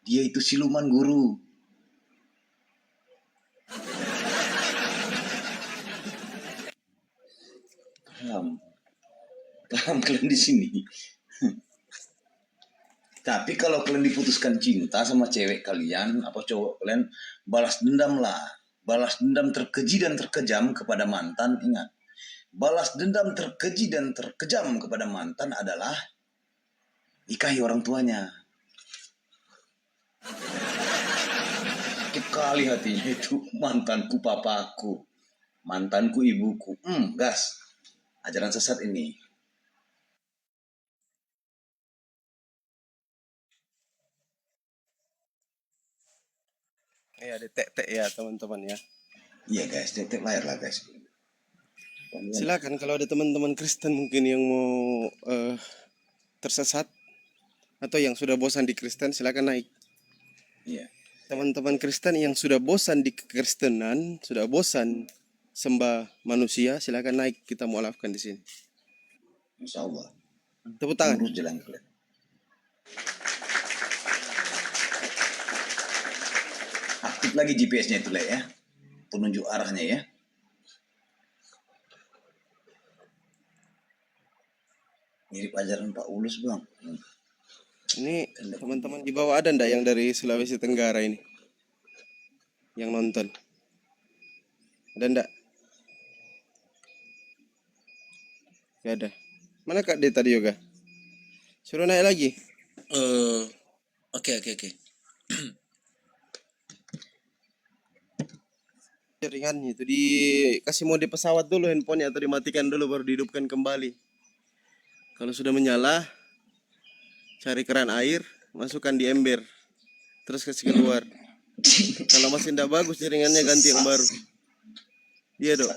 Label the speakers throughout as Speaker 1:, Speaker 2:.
Speaker 1: Dia itu siluman guru. Paham kalian di sini. Tapi kalau kalian diputuskan cinta sama cewek kalian apa cowok kalian, balas dendam lah. Balas dendam terkeji dan terkejam kepada mantan. Ingat, balas dendam terkeji dan terkejam kepada mantan adalah nikahi orang tuanya. Sakit kali hatinya itu. Mantanku papaku, mantanku ibuku. Gas. Ajaran sesat ini.
Speaker 2: Ya, detek ya teman-teman ya.
Speaker 1: Iya guys, detek layar lah guys.
Speaker 2: Silakan kalau ada teman-teman Kristen mungkin yang mau tersesat atau yang sudah bosan di Kristen, silakan naik.
Speaker 1: Iya.
Speaker 2: Teman-teman Kristen yang sudah bosan di kekristenan, sudah bosan sembah manusia, silakan naik, kita mau alafkan di sini.
Speaker 1: Insya Allah.
Speaker 2: Tepuk tangan.
Speaker 1: Lurus jalan kalian. Aktif lagi GPS-nya itu lah ya, penunjuk arahnya ya. Mirip ajaran Pak Ulus bang.
Speaker 2: Ini teman-teman di bawah ada ndak yang dari Sulawesi Tenggara ini yang nonton? Ada ndak? Gak ada. Mana Kak D tadi Yoga? Suruh naik lagi.
Speaker 3: Oke.
Speaker 2: Jaringannya itu dikasih mode pesawat dulu handphonenya atau dimatikan dulu baru dihidupkan kembali. Kalau sudah menyala, cari keran air, masukkan di ember, terus kasih keluar. Kalau masih tidak bagus jaringannya ganti yang baru. Iya dok.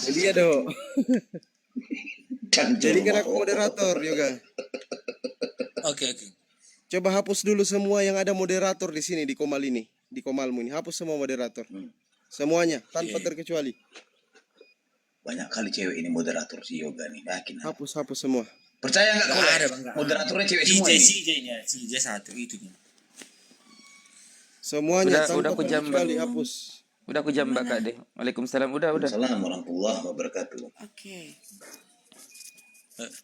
Speaker 2: Jadi ya dok. Jadi kan aku moderator Yoga.
Speaker 3: Oke.
Speaker 2: Coba hapus dulu semua yang ada moderator di sini di Komal ini, di Komalmu ini. Hapus semua moderator, semuanya tanpa terkecuali.
Speaker 1: Banyak kali cewek ini moderator si Yoga nih, yakin.
Speaker 2: Hapus semua.
Speaker 1: Percaya nggak kau?
Speaker 3: Ada bang.
Speaker 1: Moderatornya cewek semua ini.
Speaker 3: CJ satu itunya.
Speaker 2: Semuanya
Speaker 4: udah
Speaker 2: tanpa terkecuali hapus.
Speaker 4: Udah aku jambak Kak deh. Waalaikumsalam. Udah.
Speaker 1: Assalamualaikum warahmatullahi wabarakatuh.
Speaker 3: Oke.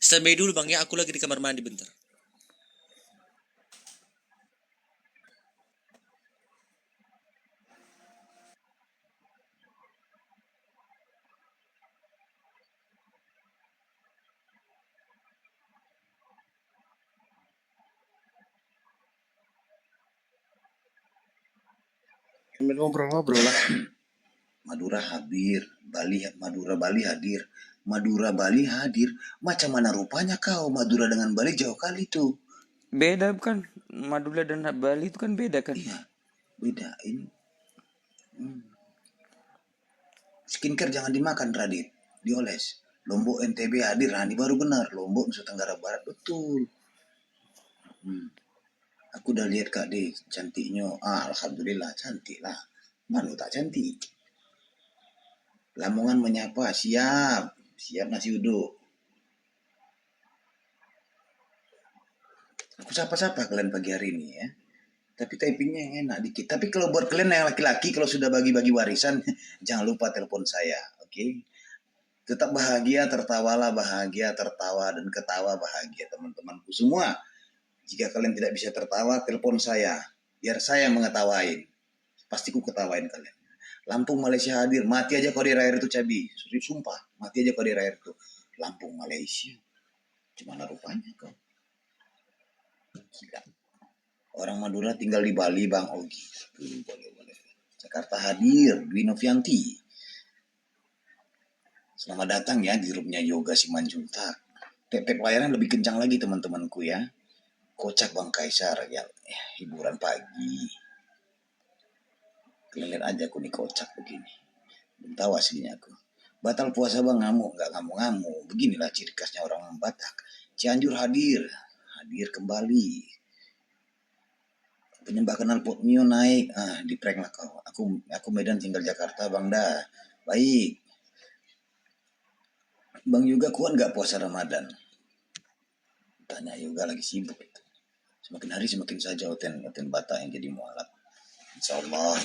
Speaker 3: Standby dulu bang ya, aku lagi di kamar mandi bentar.
Speaker 2: Sambil ngobrol-ngobrol lah.
Speaker 1: Madura hadir, Madura Bali hadir. Madura Bali hadir. Macam mana rupanya kau? Madura dengan Bali jauh kali tuh.
Speaker 4: Beda kan? Madura dan Bali itu kan beda kan?
Speaker 1: Iya, beda ini. Skincare jangan dimakan Radit, dioles. Lombok NTB hadir, nah ini baru benar. Lombok Nusa Tenggara Barat betul. Aku udah lihat Kak D, cantiknya. Alhamdulillah cantik lah. Mana tak cantik? Lamongan menyapa, siap nasi uduk. Aku sapa-sapa kalian pagi hari ini ya. Tapi typingnya yang enak dikit. Tapi kalau buat kalian yang laki-laki, kalau sudah bagi-bagi warisan, jangan lupa telepon saya, oke? Tetap bahagia, tertawalah bahagia, tertawa dan ketawa bahagia teman-temanku semua. Jika kalian tidak bisa tertawa, telepon saya. Biar saya mengetawain. Pasti ku ketawain kalian. Lampung Malaysia hadir. Mati aja kau di air itu Cabi. Sumpah. Mati aja kau di air itu. Lampung Malaysia. Gimana rupanya kau? Gila. Orang Madura tinggal di Bali bang. Oh gitu. Boleh. Jakarta hadir. Dwi Novianti. Selamat datang ya di grupnya Yoga Simanjuntak. Tep layanan lebih kencang lagi teman-temanku ya. Kocak Bang Kaisar ya, hiburan pagi. Kalian lihat aja aku nih kocak begini. Belum tahu aslinya aku. Batal puasa bang, ngamuk, nggak ngamuk-ngamuk. Beginilah ciri khasnya orang Batak. Cianjur hadir kembali. Penyembah kenal Potmio naik, di prank lah kau. Aku Medan tinggal Jakarta bang dah. Baik. Bang juga kuat nggak puasa Ramadan? Tanya Yoga lagi sibuk itu. Semakin hari semakin saja Oten Bata yang jadi mualaf. Insya Allah.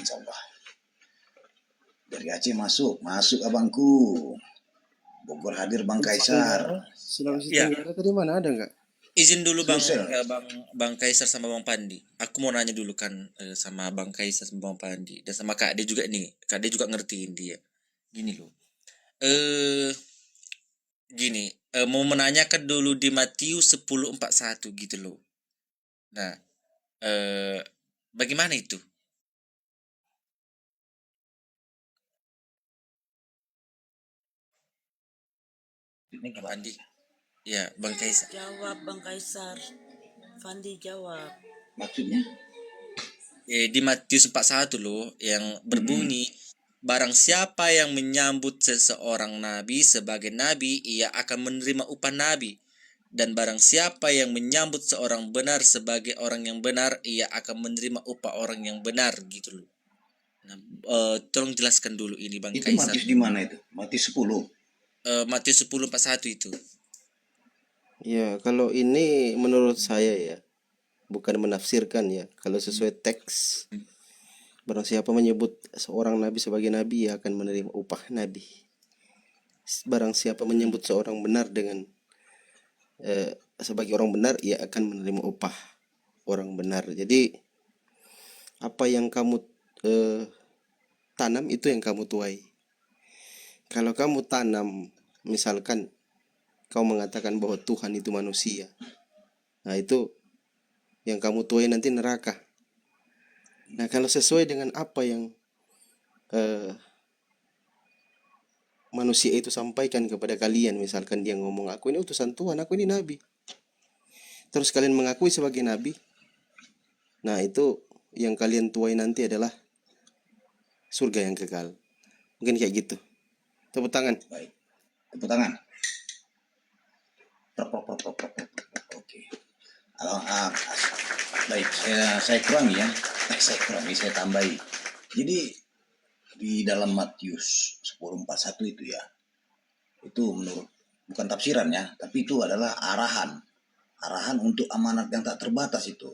Speaker 1: Dari Aceh masuk abangku. Bogor hadir Bang Kaisar.
Speaker 2: Sulawesi
Speaker 3: Ya.
Speaker 2: Tenggara tadi mana ada nggak?
Speaker 3: Izin dulu bang,
Speaker 1: Sulsel.
Speaker 3: bang Kaisar sama bang Pandi. Aku mau nanya dulu kan sama bang Kaisar sama bang Pandi dan sama Kak Ade juga nih. Kak Ade juga ngertiin dia. Gini loh. Gini, mau menanyakan dulu di Matius 10:41 gitu loh. Nah, bagaimana itu?
Speaker 1: Ini
Speaker 3: Bang
Speaker 1: gimana?
Speaker 3: Pandi? Ya, Bang Kaisar.
Speaker 5: Jawab Bang Kaisar. Fandi jawab.
Speaker 1: Maksudnya?
Speaker 3: Di Matius 41 loh yang berbunyi barang siapa yang menyambut seseorang nabi sebagai nabi ia akan menerima upah nabi dan barang siapa yang menyambut seorang benar sebagai orang yang benar ia akan menerima upah orang yang benar gitu loh. Nah, tolong jelaskan dulu ini Bang
Speaker 1: Itu
Speaker 3: Kaisar.
Speaker 1: Matius di mana itu? Matius 10.
Speaker 3: Matius 10:41 itu.
Speaker 2: Ya, kalau ini menurut saya ya, bukan menafsirkan ya. Kalau sesuai teks, barang siapa menyebut seorang nabi sebagai nabi, ia akan menerima upah nabi. Barang siapa menyebut seorang benar dengan sebagai orang benar, ia akan menerima upah orang benar. Jadi apa yang kamu tanam itu yang kamu tuai. Kalau kamu tanam, misalkan kau mengatakan bahwa Tuhan itu manusia, nah itu yang kamu tuai nanti neraka. Nah kalau sesuai dengan apa yang manusia itu sampaikan kepada kalian, misalkan dia ngomong aku ini utusan Tuhan, aku ini nabi, terus kalian mengakui sebagai nabi, nah itu yang kalian tuai nanti adalah surga yang kekal. Mungkin kayak gitu. Tepuk tangan.
Speaker 1: Baik. Tepuk tangan. Oke. Baik, saya kurangi ya. Saya tambahi. Jadi di dalam Matius 10:41 itu ya, itu menurut bukan tafsiran ya, tapi itu adalah arahan untuk amanat yang tak terbatas itu.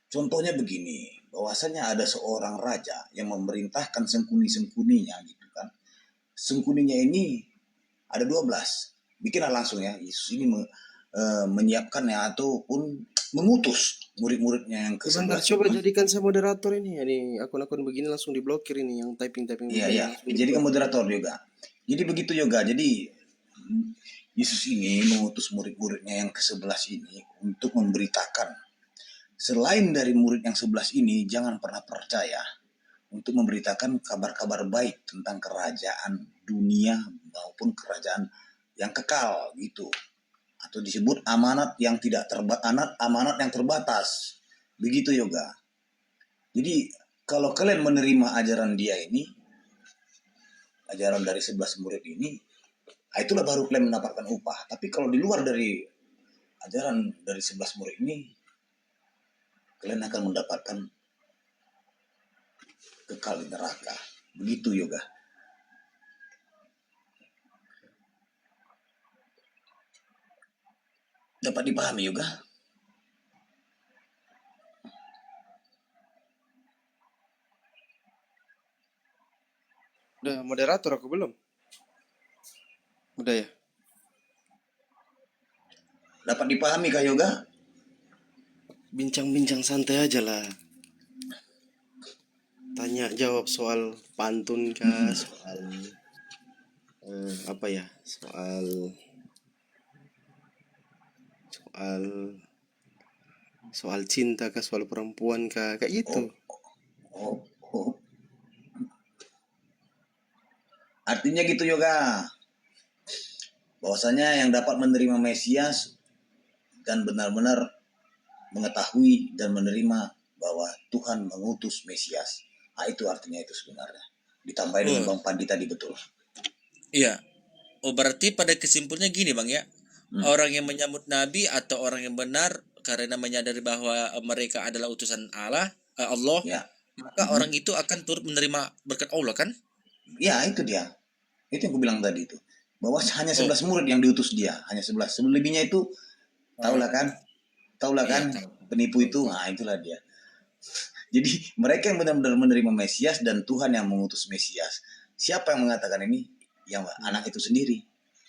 Speaker 1: Contohnya begini, bahwasanya ada seorang raja yang memerintahkan sengkuni-sengkuninya gitu kan. Sengkuninya ini ada 12. Bikinlah langsung ya, Yesus ini menyiapkannya ataupun mengutus murid-muridnya yang
Speaker 2: Sebentar,
Speaker 1: ke-11.
Speaker 2: coba jadikan saya moderator ini. Ini akun-akun begini langsung diblokir ini, yang typing-typing
Speaker 1: Iya,
Speaker 2: begini
Speaker 1: iya.
Speaker 2: langsung
Speaker 1: Jadi
Speaker 2: diblokir.
Speaker 1: moderator juga. Jadi begitu juga. Jadi Yesus ini mengutus murid-muridnya yang ke-11 ini untuk memberitakan. Selain dari murid yang 11 ini, jangan pernah percaya untuk memberitakan kabar-kabar baik tentang kerajaan dunia maupun kerajaan yang kekal gitu. Atau disebut amanat yang tidak amanat yang terbatas. Begitu Yoga. Jadi kalau kalian menerima ajaran dia ini, ajaran dari 11 murid ini, itulah baru kalian mendapatkan upah. Tapi kalau di luar dari ajaran dari 11 murid ini, kalian akan mendapatkan kekal di neraka. Begitu Yoga. Dapat dipahami Yoga?
Speaker 2: Udah moderator aku belum? Udah ya?
Speaker 1: Dapat dipahami kah Yoga?
Speaker 2: Bincang-bincang santai aja lah. Tanya jawab soal pantun kah, soal apa ya? Soal cinta kah, soal perempuan kah, kayak gitu.
Speaker 1: Oh. Artinya gitu Yoga. Bahwasanya yang dapat menerima Mesias dan benar-benar mengetahui dan menerima bahwa Tuhan mengutus Mesias. Nah, itu artinya itu sebenarnya. Ditambah dengan Bang Pandi tadi betul.
Speaker 3: Iya. Oh berarti pada kesimpulannya gini Bang ya. Orang yang menyambut nabi atau orang yang benar karena menyadari bahwa mereka adalah utusan Allah,
Speaker 1: Ya.
Speaker 3: maka orang itu akan turut menerima berkat Allah kan?
Speaker 1: Ya, itu dia. Itu yang aku bilang tadi itu. Bahwa hanya 11 murid yang diutus dia, hanya 11. Selebihnya itu tahulah kan, Tahu lah
Speaker 3: Iya,
Speaker 1: kan
Speaker 3: tahu.
Speaker 1: penipu
Speaker 3: Tahu,
Speaker 1: itu,
Speaker 3: tahu.
Speaker 1: nah itulah dia. Jadi mereka yang benar-benar menerima Mesias dan Tuhan yang mengutus Mesias. Siapa yang mengatakan ini? Yang anak itu sendiri,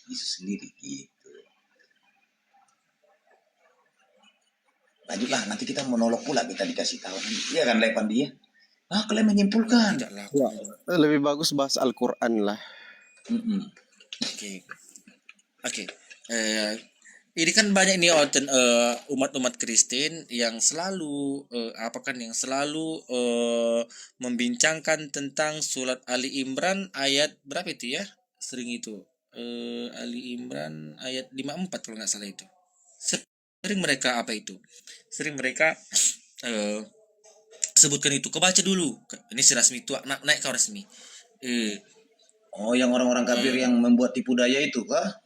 Speaker 1: Yesus sendiri. Gitu. Lanjutlah, nanti kita monolog pula, kita dikasih tahu. Iya kan, Lepan dia? Kalian menyimpulkan.
Speaker 3: Tidaklah.
Speaker 2: Ya, lebih bagus bahas Al-Quran lah.
Speaker 1: Mm-mm.
Speaker 3: Oke. Oke. Eh, ini kan banyak nih umat-umat Kristen yang selalu yang selalu membincangkan tentang surat Ali Imran ayat berapa itu ya? Sering itu. Ali Imran ayat 54 kalau nggak salah itu. Sering mereka apa itu? Sering mereka eh, sebutkan itu. Kebaca dulu. Ini si Rasmi itu naik kau Rasmi.
Speaker 1: Oh, yang orang-orang kafir yang membuat tipu daya itu kah?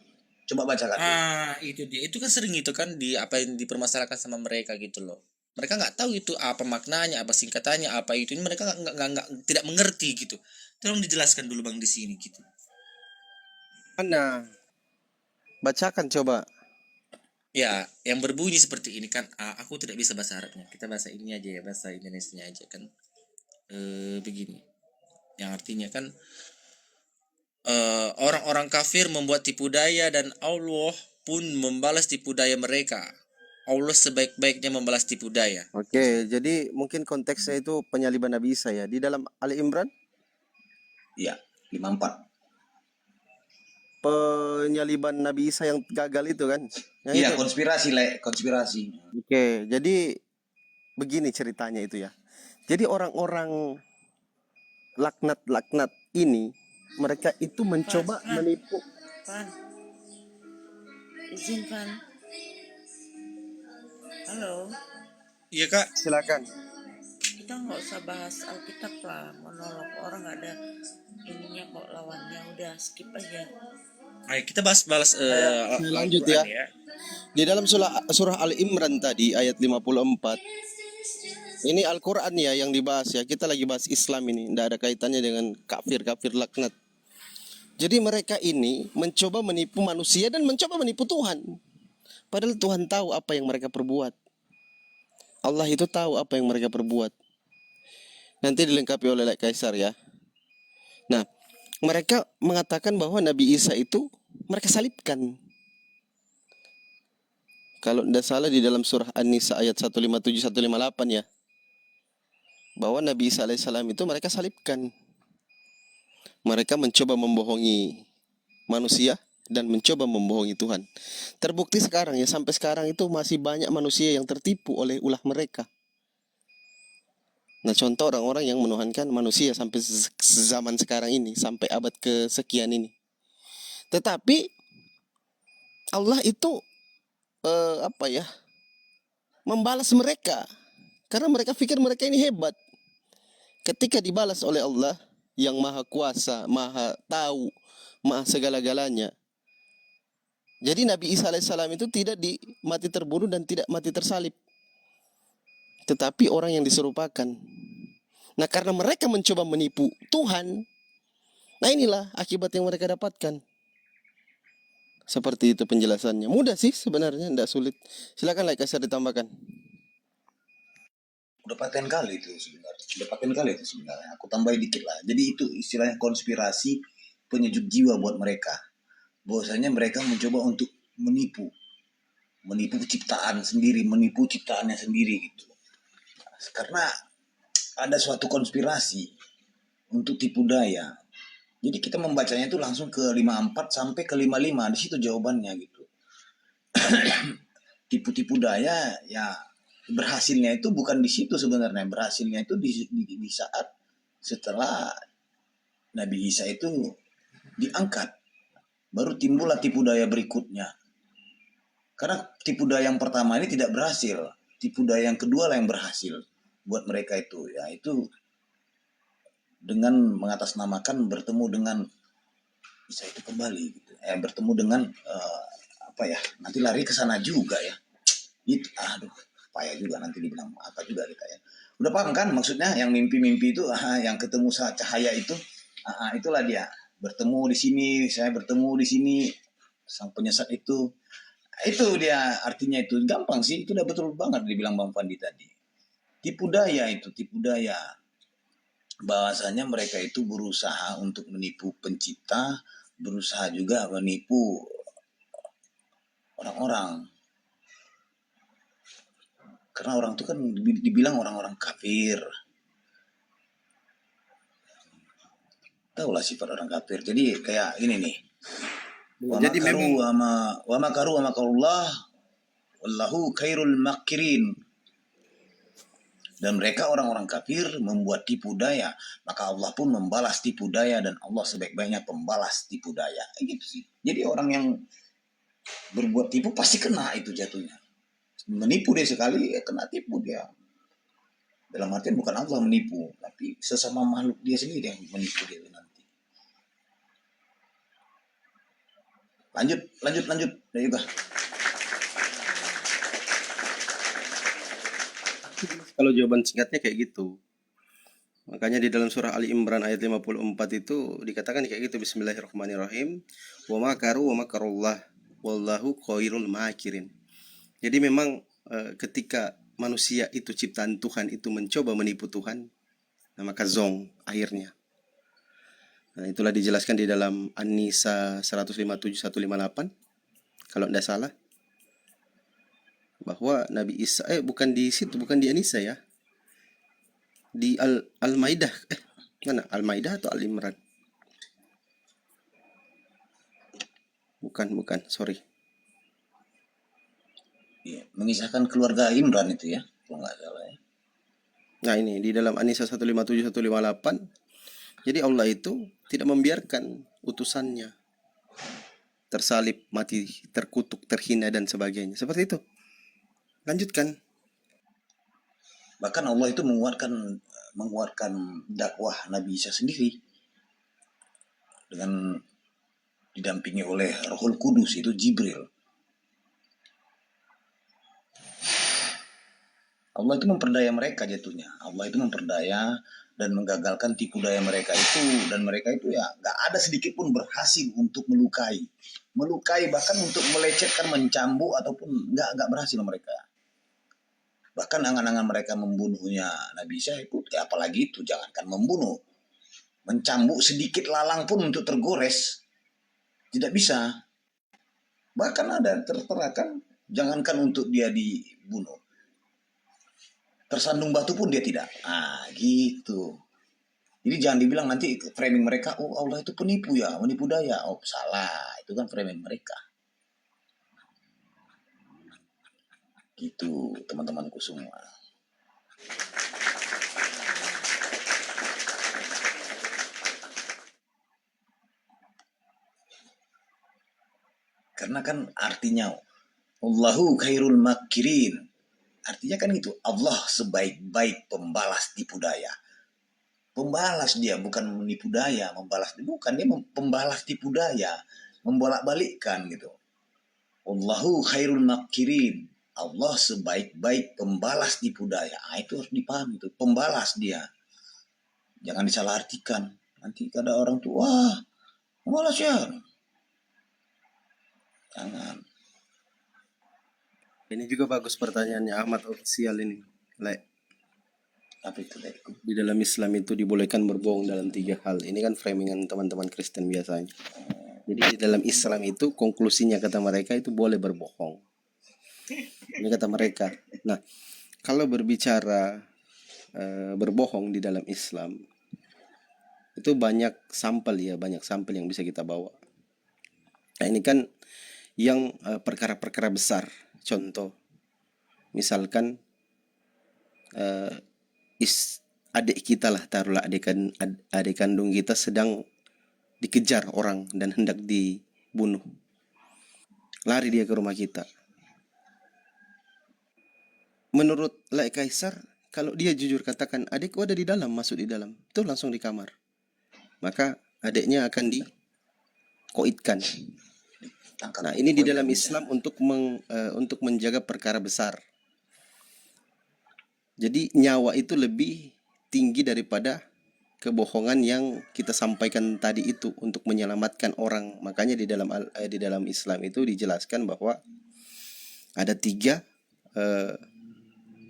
Speaker 1: Coba bacakan dulu.
Speaker 3: Itu dia. Itu kan sering itu kan di apa yang dipermasalahkan sama mereka gitu loh. Mereka nggak tahu itu apa maknanya, apa singkatannya, apa itu. Ini mereka nggak tidak mengerti gitu. Tolong dijelaskan dulu Bang di sini gitu.
Speaker 2: Mana? Bacakan coba.
Speaker 3: Ya, yang berbunyi seperti ini kan. Aku tidak bisa bahasa Arabnya. Kita bahasa ini aja ya, bahasa Indonesia aja kan. Begini. Yang artinya kan orang-orang kafir membuat tipu daya dan Allah pun membalas tipu daya mereka. Allah sebaik-baiknya membalas tipu daya.
Speaker 2: Oke, jadi mungkin konteksnya itu penyaliban Nabi Isa ya. Di dalam Ali Imran,
Speaker 1: Iya, 54.
Speaker 2: penyaliban Nabi Isa yang gagal itu kan. Yang
Speaker 1: Iya,
Speaker 2: itu.
Speaker 1: konspirasi.
Speaker 2: Oke, jadi begini ceritanya itu ya. Jadi orang-orang laknat-laknat ini, mereka itu mencoba menipu.
Speaker 5: Pan, izin Pan. Halo,
Speaker 3: Iya kak.
Speaker 2: Silakan.
Speaker 5: kita nggak usah bahas Alkitab lah, monolog orang nggak ada ininya kok lawannya, udah skip aja.
Speaker 3: Ayo kita bahas
Speaker 2: Saya lanjut ya.
Speaker 3: Al-Quran
Speaker 2: Di dalam surah Ali Imran tadi ayat 54. Ini Al-Quran ya yang dibahas ya. Kita lagi bahas Islam ini. Tidak ada kaitannya dengan kafir-kafir laknat. Jadi mereka ini mencoba menipu manusia dan mencoba menipu Tuhan. Padahal Tuhan tahu apa yang mereka perbuat. Allah itu tahu apa yang mereka perbuat. Nanti dilengkapi oleh Kaisar ya. Nah, mereka mengatakan bahwa Nabi Isa itu mereka salibkan. Kalau tidak salah di dalam surah An-Nisa ayat 157-158 ya. Bahwa Nabi Isa alaihissalam itu mereka salibkan. Mereka mencoba membohongi manusia dan mencoba membohongi Tuhan. Terbukti sekarang ya, sampai sekarang itu masih banyak manusia yang tertipu oleh ulah mereka. Nah, contoh orang-orang yang menuhankan manusia sampai zaman sekarang ini, sampai abad kesekian ini. Tetapi Allah itu membalas mereka karena mereka pikir mereka ini hebat. Ketika dibalas oleh Allah yang maha kuasa, maha tahu, maha segala-galanya. Jadi Nabi Isa alaihissalam itu tidak mati terbunuh dan tidak mati tersalib, tetapi orang yang diserupakan. Nah, karena mereka mencoba menipu Tuhan, nah inilah akibat yang mereka dapatkan. Seperti itu penjelasannya. Mudah sih sebenarnya, tidak sulit. Silakan Kaisar ditambahkan.
Speaker 1: Udah paten kali itu sebenarnya. Aku tambahin dikit lah. Jadi itu istilahnya konspirasi penyejuk jiwa buat mereka. Bahwasanya mereka mencoba untuk menipu ciptaan sendiri, menipu ciptaannya sendiri gitu. Karena ada suatu konspirasi untuk tipu daya. Jadi kita membacanya itu langsung ke 54 sampai ke 55. Di situ jawabannya gitu. Tipu-tipu daya ya berhasilnya itu bukan di situ sebenarnya. Berhasilnya itu di saat setelah Nabi Isa itu diangkat. Baru timbullah tipu daya berikutnya. Karena tipu daya yang pertama ini tidak berhasil. Tipu daya yang kedua lah yang berhasil buat mereka itu. Ya itu dengan mengatasnamakan bertemu dengan Isa itu kembali gitu. Bertemu dengan nanti lari ke sana juga ya. Itu payah juga nanti dibilang apa juga kita ya. Udah paham kan maksudnya yang mimpi-mimpi itu yang ketemu cahaya itu itulah dia. Bertemu di sini, saya bertemu di sini sang penyesat itu. Itu dia artinya, itu gampang sih, itu udah betul banget dibilang Bang Fandi tadi. Tipu daya itu, tipu daya. Bahwasanya mereka itu berusaha untuk menipu pencipta, berusaha juga menipu orang-orang. Karena orang itu kan dibilang orang-orang kafir. Tahu lah sifat orang kafir. Jadi kayak ini nih. Wa
Speaker 2: Jadi memang
Speaker 1: makaru wa makarullah wallahu khairul makirin. Dan mereka orang-orang kafir membuat tipu daya, maka Allah pun membalas tipu daya, dan Allah sebaik-baiknya pembalas tipu daya. Gitu sih. Jadi orang yang berbuat tipu pasti kena itu jatuhnya. Menipu dia sekali, ya kena tipu dia. Dalam artian bukan Allah menipu, tapi sesama makhluk dia sendiri yang menipu dia nanti. Lanjut. Ya juga.
Speaker 2: kalau jawaban singkatnya kayak gitu. Makanya di dalam surah Ali Imran ayat 54 itu dikatakan kayak gitu, Bismillahirrahmanirrahim. Wa makaru wa makarullah wallahu khairul makirin. Jadi memang ketika manusia itu ciptaan Tuhan itu mencoba menipu Tuhan, nah maka zong akhirnya. Nah, itulah dijelaskan di dalam An-Nisa 157-158 kalau tidak salah, bahwa Nabi Isa bukan di situ, bukan di An-Nisa ya. Di Al-Maidah. Mana? Al-Maidah atau Al-Imran? Bukan, sorry.
Speaker 1: Ya, mengisahkan keluarga Imran itu ya, kalau nggak salah ya.
Speaker 2: Nah, ini di dalam An-Nisa 157-158. Jadi Allah itu tidak membiarkan utusannya tersalib, mati, terkutuk, terhina dan sebagainya. Seperti itu. Lanjutkan.
Speaker 1: Bahkan Allah itu menguatkan dakwah Nabi Isa sendiri dengan didampingi oleh Rohul Kudus, itu Jibril. Allah itu memperdaya mereka jatuhnya. Allah itu memperdaya dan menggagalkan tipu daya mereka itu, dan mereka itu ya gak ada sedikit pun berhasil untuk melukai, bahkan untuk melecehkan, mencambuk ataupun gak berhasil mereka. Bahkan angan-angan mereka membunuhnya Nabi Isa itu, ya apalagi itu, jangankan membunuh, mencambuk sedikit lalang pun untuk tergores tidak bisa. Bahkan ada tertera kan, jangankan untuk dia dibunuh, tersandung batu pun dia tidak. Gitu. Jadi jangan dibilang nanti framing mereka, oh Allah itu penipu ya, menipu daya. Oh salah, itu kan framing mereka. Gitu teman-temanku semua. Karena kan artinya Allahu khairul makirin. Artinya kan gitu, Allah sebaik-baik pembalas tipu daya. Pembalas dia, bukan menipu daya, membalas. Bukan, dia pembalas tipu daya, membolak-balikkan gitu. Allahu khairul makirin. Allah sebaik-baik pembalas tipu daya. Itu harus dipahami, itu pembalas dia. Jangan disalahartikan. Nanti ada orang tuh, wah, pembalas ya. Jangan.
Speaker 2: Ini juga bagus pertanyaannya Ahmad Official ini.
Speaker 1: Apa itu Laiku?
Speaker 2: Di dalam Islam itu dibolehkan berbohong dalam 3 hal. Ini kan framingan teman-teman Kristen biasanya. Jadi di dalam Islam itu konklusinya kata mereka itu boleh berbohong. Ini kata mereka. Nah, kalau berbicara berbohong di dalam Islam itu banyak sampel yang bisa kita bawa. Nah, ini kan yang perkara-perkara besar. Contoh, misalkan adik kita lah, taruhlah adik kandung kita sedang dikejar orang dan hendak dibunuh. Lari dia ke rumah kita. Menurut Lai Kaisar, kalau dia jujur katakan adikku ada di dalam, masuk di dalam, itu langsung di kamar, maka adiknya akan dikoitkan. Nah, ini di dalam Islam untuk menjaga perkara besar. Jadi nyawa itu lebih tinggi daripada kebohongan yang kita sampaikan tadi itu untuk menyelamatkan orang. Makanya di dalam Islam itu dijelaskan bahwa Ada tiga,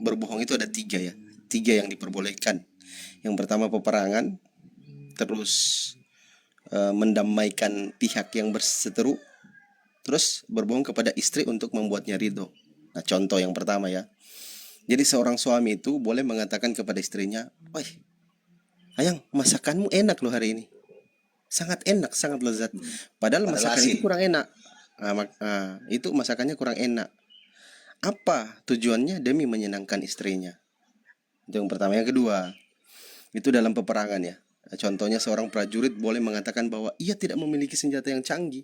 Speaker 2: berbohong itu ada tiga ya. Tiga yang diperbolehkan. Yang pertama peperangan, terus mendamaikan pihak yang berseteru, terus berbohong kepada istri untuk membuatnya ridho. Nah, contoh yang pertama ya. Jadi seorang suami itu boleh mengatakan kepada istrinya, "Woi, Ayang, masakanmu enak loh hari ini. Sangat enak, sangat lezat." Padahal
Speaker 1: Padahal
Speaker 2: masakan itu
Speaker 1: asin.
Speaker 2: kurang enak. Itu masakannya kurang enak. Apa tujuannya? Demi menyenangkan istrinya. Itu yang pertama. Yang kedua, itu dalam peperangan ya. Contohnya seorang prajurit boleh mengatakan bahwa ia tidak memiliki senjata yang canggih,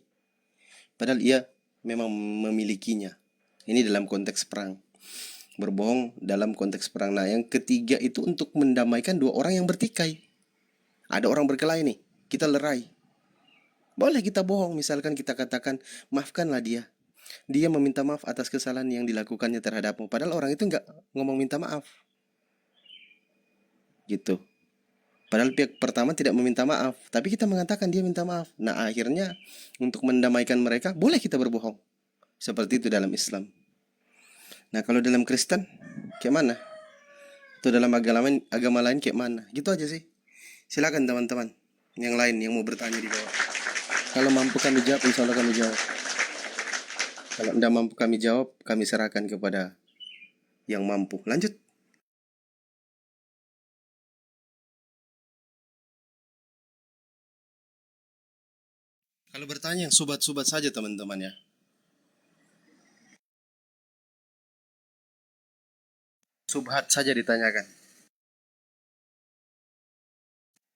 Speaker 2: padahal ia memang memilikinya. Ini dalam konteks perang. Berbohong dalam konteks perang. Nah, yang ketiga itu untuk mendamaikan dua orang yang bertikai. Ada orang berkelahi nih, kita lerai. Boleh kita bohong, misalkan kita katakan, maafkanlah dia. Dia meminta maaf atas kesalahan yang dilakukannya terhadapmu. Padahal orang itu nggak ngomong minta maaf. Gitu. Padahal pihak pertama tidak meminta maaf, tapi kita mengatakan dia minta maaf. Nah, akhirnya untuk mendamaikan mereka, boleh kita berbohong. Seperti itu dalam Islam. Nah, kalau dalam Kristen, kayak mana? Atau dalam agama lain kayak mana? Gitu aja sih. Silakan teman-teman yang lain yang mau bertanya di bawah. Kalau mampu kami jawab, insya Allah kami jawab. Kalau tidak mampu kami jawab, kami serahkan kepada yang mampu. Lanjut. Kalau bertanya yang sobat-sobat saja teman-teman ya. Subhat saja ditanyakan.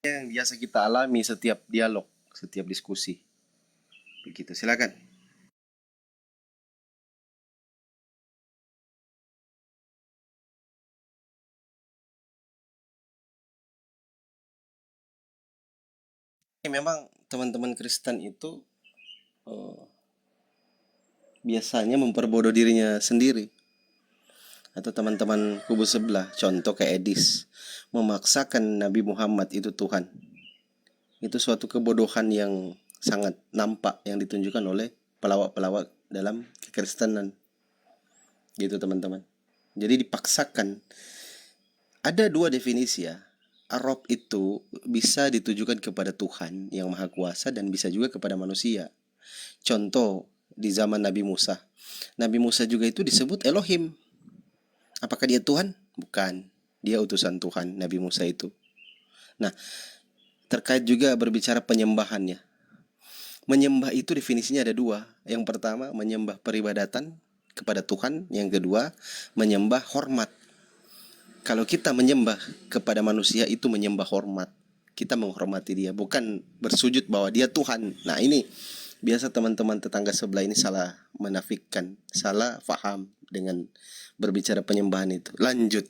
Speaker 2: Yang biasa kita alami setiap dialog, setiap diskusi. Begitu, silakan. Memang teman-teman Kristen itu biasanya memperbodoh dirinya sendiri. Atau teman-teman kubu sebelah, contoh kayak Edis, memaksakan Nabi Muhammad itu Tuhan. Itu suatu kebodohan yang sangat nampak yang ditunjukkan oleh pelawak-pelawak dalam kekristenan. Gitu teman-teman. Jadi dipaksakan. Ada dua definisi ya. Arab itu bisa ditujukan kepada Tuhan yang Maha Kuasa dan bisa juga kepada manusia. Contoh di zaman Nabi Musa. Nabi Musa juga itu disebut Elohim. Apakah dia Tuhan? Bukan. Dia utusan Tuhan, Nabi Musa itu. Nah, terkait juga berbicara penyembahannya. Menyembah itu definisinya ada dua. Yang pertama, menyembah peribadatan kepada Tuhan. Yang kedua, menyembah hormat. Kalau kita menyembah kepada manusia itu menyembah hormat. Kita menghormati dia, bukan bersujud bahwa dia Tuhan. Nah, ini biasa teman-teman tetangga sebelah ini salah menafikkan, salah faham dengan berbicara penyembahan itu. Lanjut.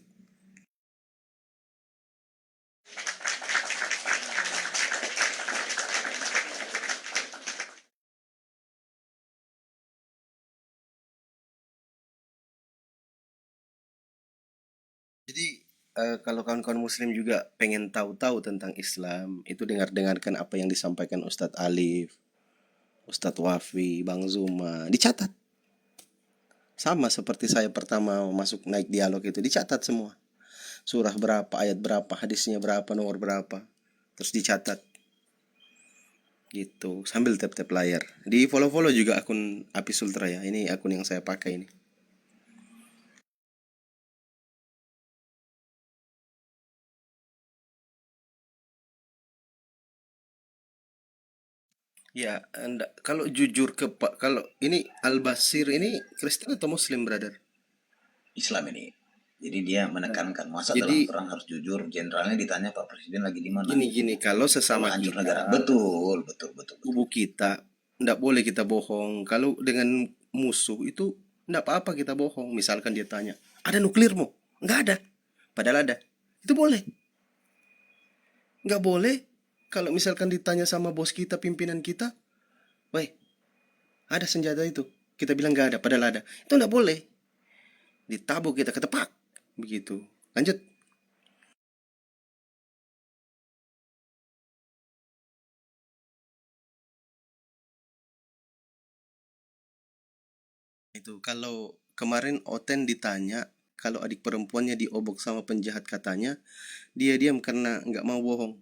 Speaker 2: Jadi kalau kawan-kawan muslim juga pengen tahu-tahu tentang Islam, itu dengarkan apa yang disampaikan Ustadz Alif, Ustadz Wafi, Bang Zuma, dicatat. Sama seperti saya pertama masuk naik dialog itu, dicatat semua. Surah berapa, ayat berapa, hadisnya berapa, nomor berapa. Terus dicatat. Gitu, sambil tap-tap layar. Di follow-follow juga akun Apis Ultra ya. Ini akun yang saya pakai ini. Ya, kalau jujur kalau ini Al-Basir ini Kristen atau Muslim, brother?
Speaker 1: Islam ini. Jadi dia menekankan masa
Speaker 2: Jadi
Speaker 1: dalam perang harus jujur. Jenderalnya ditanya Pak Presiden lagi di mana.
Speaker 2: gini, kalau
Speaker 1: Kalau
Speaker 2: sesama
Speaker 1: hancur
Speaker 2: kita,
Speaker 1: negara, betul.
Speaker 2: kubu kita, ndak boleh kita bohong. Kalau dengan musuh itu ndak apa-apa kita bohong. Misalkan dia tanya, ada nuklirmu? Nggak ada. Padahal ada. Itu boleh. Nggak boleh kalau misalkan ditanya sama bos kita, pimpinan kita, weh, ada senjata itu. Kita bilang nggak ada, padahal ada. Itu nggak boleh. Ditabuk kita ketepak. Begitu. Lanjut. Itu kalau kemarin Oten ditanya kalau adik perempuannya diobok sama penjahat katanya, dia diam karena nggak mau bohong.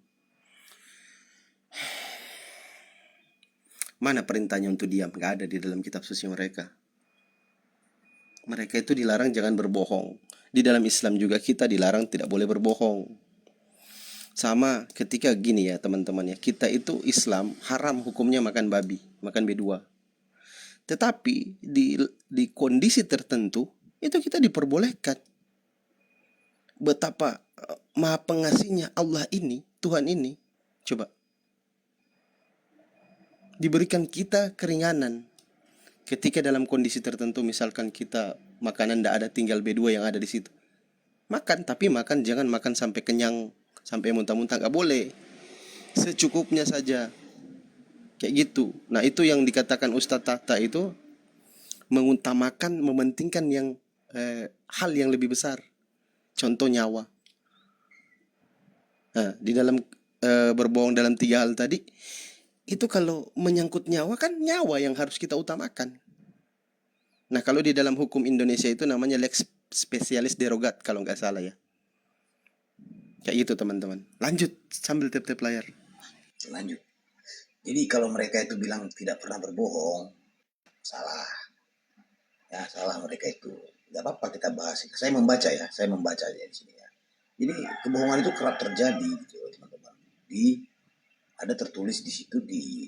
Speaker 2: Mana perintahnya untuk diam? Nggak ada di dalam kitab suci mereka. Mereka itu dilarang jangan berbohong. Di dalam Islam juga kita dilarang tidak boleh berbohong. Sama ketika gini ya teman-teman ya, kita itu Islam haram hukumnya makan babi, makan B2. Tetapi di kondisi tertentu itu kita diperbolehkan. Betapa maha pengasihnya Allah ini, Tuhan ini. Coba. Diberikan kita keringanan. Ketika dalam kondisi tertentu misalkan kita makanan tidak ada, tinggal B2 yang ada di situ. Makan, tapi makan jangan makan sampai kenyang, sampai muntah-muntah, nggak boleh. Secukupnya saja. Kayak gitu. Nah, itu yang dikatakan Ustadz Tahta itu mengutamakan, mementingkan yang hal yang lebih besar. Contoh nyawa. Nah, di dalam berbohong dalam 3 hal tadi, itu kalau menyangkut nyawa kan nyawa yang harus kita utamakan. Nah, kalau di dalam hukum Indonesia itu namanya lex spesialis derogat kalau nggak salah ya. Kayak gitu teman-teman. Lanjut sambil tap-tap layar.
Speaker 1: Lanjut. Jadi kalau mereka itu bilang tidak pernah berbohong, salah. Ya, salah mereka itu. Tidak apa-apa kita bahas. Saya membaca ya di sini ya. Jadi kebohongan itu kerap terjadi gitu teman-teman. Ada tertulis di situ di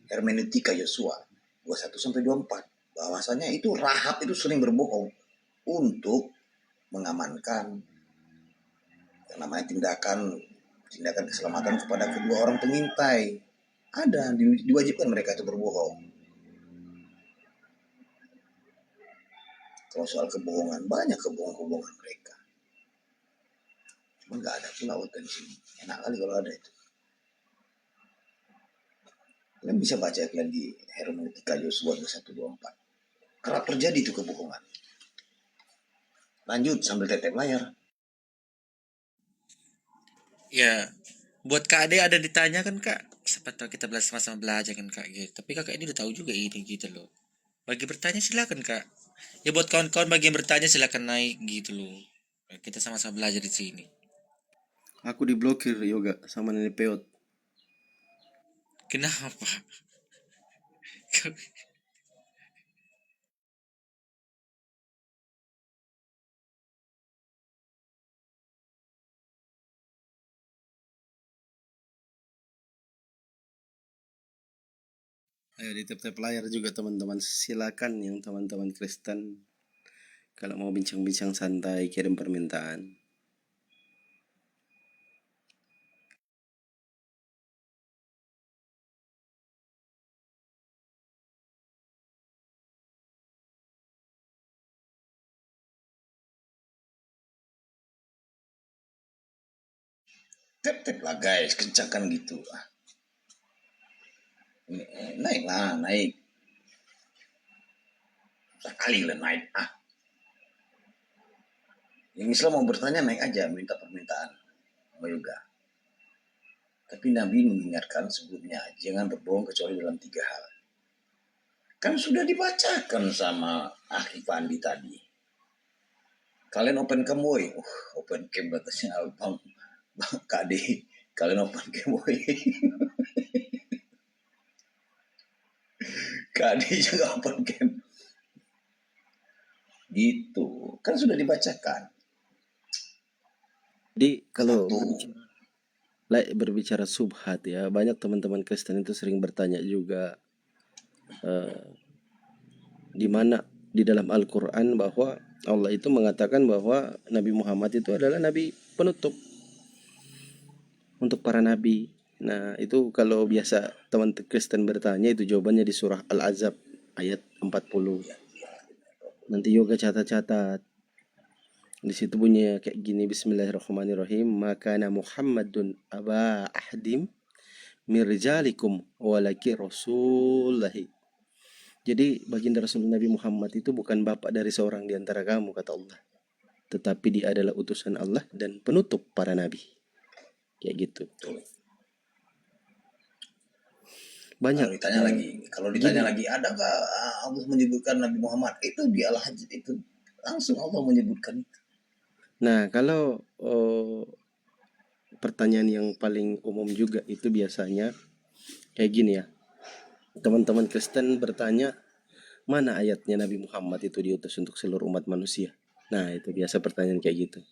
Speaker 1: Hermeneutika Yosua 21-24 bahwasanya itu Rahab itu sering berbohong untuk mengamankan yang namanya tindakan keselamatan kepada kedua orang pengintai. Ada diwajibkan mereka itu berbohong. Kalau soal kebohongan, banyak kebohongan mereka. Cuma nggak ada pula di sini. Enak kali kalau ada itu. Kalian bisa baca kalian di Hermeneutika Yosua 21-24. Kerap terjadi itu kebohongan. Lanjut sambil tetep layar.
Speaker 3: Ya, buat Kak Ade ada ditanya kan Kak, siapa tahu kita sama-sama belajar kan Kak gitu. Tapi Kakak ini udah tahu juga ini gitu loh. Bagi bertanya silakan Kak. Ya buat kawan-kawan bagi yang bertanya silakan naik gitu loh. Kita sama-sama belajar di sini.
Speaker 2: Aku diblokir yoga sama nenek peot.
Speaker 3: Kenapa?
Speaker 2: Ayo di tap-tap layar juga teman-teman. Silakan yang teman-teman Kristen kalau mau bincang-bincang santai kirim permintaan.
Speaker 1: Tep lah guys, kencangkan gitu. Naik lah, naik. Sekali lah naik. Yang Islam mau bertanya naik aja, minta permintaan. Mau juga. Tapi Nabi mengingatkan sebelumnya, jangan berbohong kecuali dalam 3 hal. Kan sudah dibacakan sama Akhi Pandi tadi. Kalian open cam boy. Open cam batasnya Bang KD. Kalian open cam boy. KD juga open cam. Gitu. Kan sudah dibacakan.
Speaker 2: Jadi kalau berbicara subhat ya, banyak teman-teman Kristen itu sering bertanya juga di mana di dalam Al-Quran bahwa Allah itu mengatakan bahwa Nabi Muhammad itu adalah Nabi penutup untuk para Nabi. Nah itu kalau biasa teman Kristen bertanya itu jawabannya di surah Al-Azab ayat 40. Nanti yoga catat-catat. Di situ bunyinya kayak gini, Bismillahirrahmanirrahim. Makana Muhammadun aba ahdim mirjalikum walaki rasulullahi. Jadi baginda Rasul Nabi Muhammad itu bukan bapak dari seorang di antara kamu, kata Allah. Tetapi dia adalah utusan Allah dan penutup para nabi. Kayak gitu. Banyak.
Speaker 1: Kalau ditanya
Speaker 2: Gini.
Speaker 1: lagi, adakah Allah menyebutkan Nabi Muhammad? Itu di Al-Hajj itu langsung Allah menyebutkan itu.
Speaker 2: Nah, kalau pertanyaan yang paling umum juga itu biasanya kayak gini ya. Teman-teman Kristen bertanya, mana ayatnya Nabi Muhammad itu diutus untuk seluruh umat manusia? Nah, itu biasa pertanyaan kayak gitu.